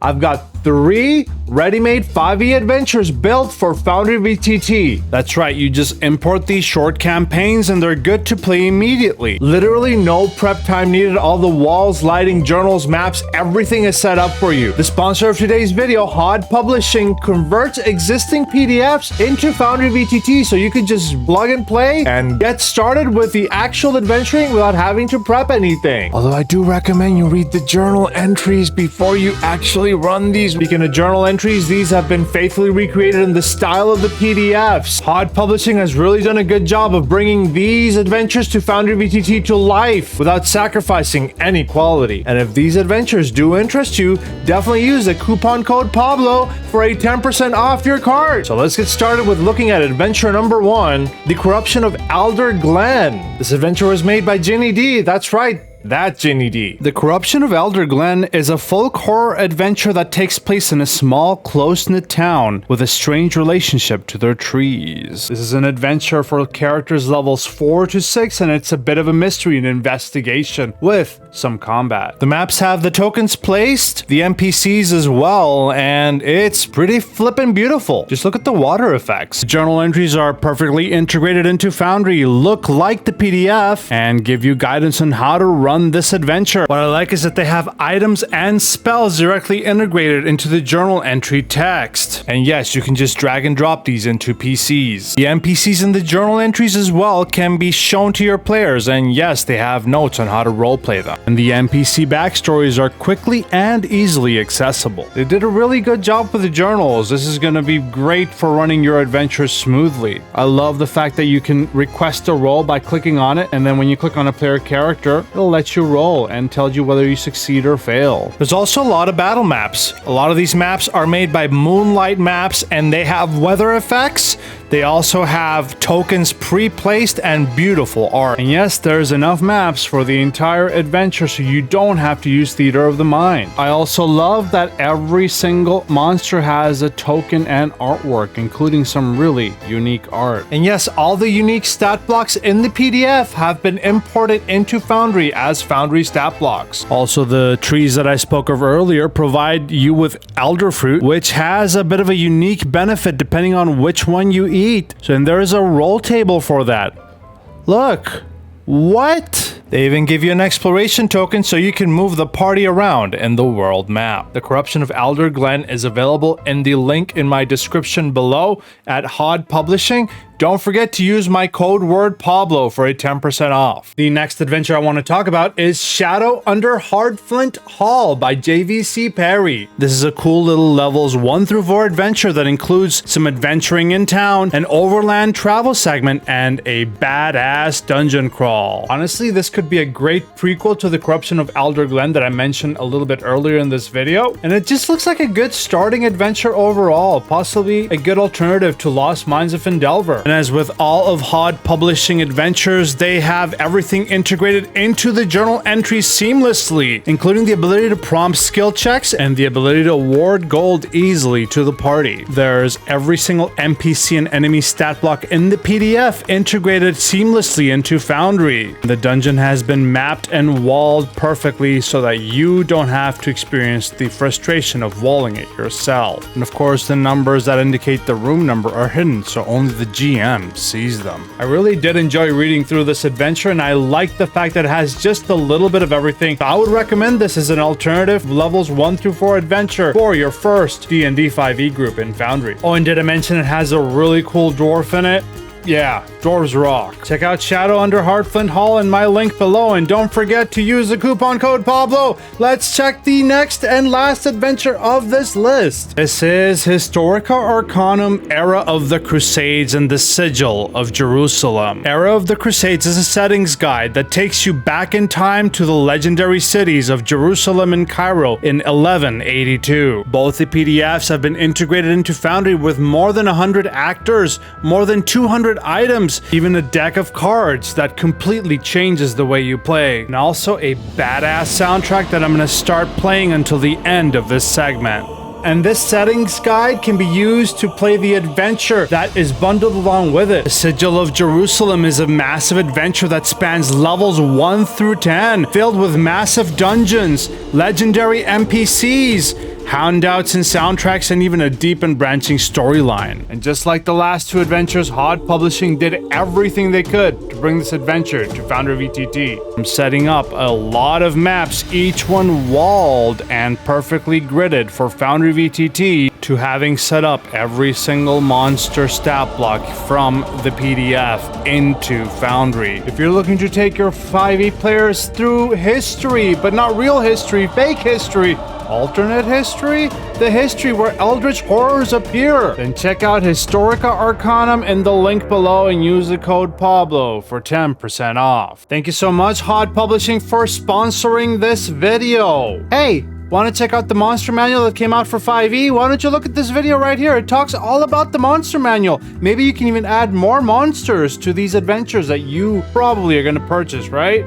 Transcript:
I've got 3 ready-made 5e adventures built for Foundry VTT. That's right, you just import these short campaigns and they're good to play immediately. Literally no prep time needed. All the walls, lighting, journals, maps, everything is set up for you. The sponsor of today's video, Hod Publishing, converts existing PDFs into Foundry VTT so you can just plug and play and get started with the actual adventuring without having to prep anything. Although I do recommend you read the journal entries before you actually run these. Speaking of journal entries, these have been faithfully recreated in the style of the PDFs. Hod Publishing has really done a good job of bringing these adventures to Foundry VTT to life without sacrificing any quality. And if these adventures do interest you, definitely use the coupon code Pablo for a 10% off your cart. So let's get started with looking at adventure number 1, The Corruption of Alder, Glen. This adventure was made by Ginny D. That's right, that Ginny D. The Corruption of Alder, Glen is a folk horror adventure that takes place in a small, close-knit town with a strange relationship to their trees. This is an adventure for characters levels 4 to 6, and it's a bit of a mystery and investigation with some combat. The maps have the tokens placed, the NPCs as well, and it's pretty flippin' beautiful. Just look at the water effects. The journal entries are perfectly integrated into Foundry, look like the PDF, and give you guidance on how to run this adventure. What I like is that they have items and spells directly integrated into the journal entry text. And yes, you can just drag and drop these into PCs. The NPCs in the journal entries as well can be shown to your players, and yes, they have notes on how to roleplay them. And the NPC backstories are quickly and easily accessible. They did a really good job with the journals. This is going to be great for running your adventures smoothly. I love the fact that you can request a roll by clicking on it, and then when you click on a player character, it'll let you roll and tells you whether you succeed or fail. There's also a lot of battle maps. A lot of these maps are made by Moonlight Maps, and they have weather effects. They also have tokens pre-placed and beautiful art. And yes, there's enough maps for the entire adventure so you don't have to use Theater of the Mind. I also love that every single monster has a token and artwork, including some really unique art. And yes, all the unique stat blocks in the PDF have been imported into Foundry as Foundry stat blocks. Also, the trees that I spoke of earlier provide you with elder fruit, which has a bit of a unique benefit depending on which one you eat. So, and there is a roll table for that. Look, what? They even give you an exploration token so you can move the party around in the world map. The Corruption of Alder, Glen is available in the link in my description below at Hod Publishing. Don't forget to use my code word Pablo for a 10% off. The next adventure I want to talk about is Shadow Under Hardflint Hall by JVC Parry. This is a cool little levels 1 through 4 adventure that includes some adventuring in town, an overland travel segment, and a badass dungeon crawl. Honestly, this could be a great prequel to The Corruption of Alder, Glen that I mentioned a little bit earlier in this video, and it just looks like a good starting adventure overall, possibly a good alternative to Lost Mines of Phandelver. And as with all of Hod Publishing adventures, they have everything integrated into the journal entries seamlessly, including the ability to prompt skill checks and the ability to award gold easily to the party. There's every single NPC and enemy stat block in the PDF integrated seamlessly into Foundry. The dungeon has been mapped and walled perfectly so that you don't have to experience the frustration of walling it yourself. And of course, the numbers that indicate the room number are hidden, so only the GM sees them. I really did enjoy reading through this adventure, and I like the fact that it has just a little bit of everything. I would recommend this as an alternative levels 1 through 4 adventure for your first D&D 5e group in Foundry. Oh, and did I mention it has a really cool dwarf in it? Yeah, dwarves rock. Check out Shadow Under Hardflint Hall in my link below, and don't forget to use the coupon code Pablo. Let's check the next and last adventure of this list. This is Historica Arcanum, Era of the Crusades and the Sigil of Jerusalem. Era of the Crusades is a settings guide that takes you back in time to the legendary cities of Jerusalem and Cairo in 1182. Both the PDFs have been integrated into Foundry with more than 100 actors, more than 200 items, even a deck of cards that completely changes the way you play, and also a badass soundtrack that I'm going to start playing until the end of this segment. And this settings guide can be used to play the adventure that is bundled along with it. The Sigil of Jerusalem is a massive adventure that spans levels 1 through 10, filled with massive dungeons, legendary NPCs, handouts and soundtracks, and even a deep and branching storyline. And just like the last two adventures, Hod Publishing did everything they could to bring this adventure to Foundry VTT. From setting up a lot of maps, each one walled and perfectly gridded for Foundry VTT, to having set up every single monster stat block from the PDF into Foundry. If you're looking to take your 5e players through history, but not real history, fake history, alternate history, the history where eldritch horrors appear, then check out Historica Arcanum in the link below and use the code Pablo for 10% off. Thank you so much, Hod Publishing, for sponsoring this video. Hey, want to check out the monster manual that came out for 5e? Why don't you look at this video right here? It talks all about the monster manual. Maybe you can even add more monsters to these adventures that you probably are going to purchase, right?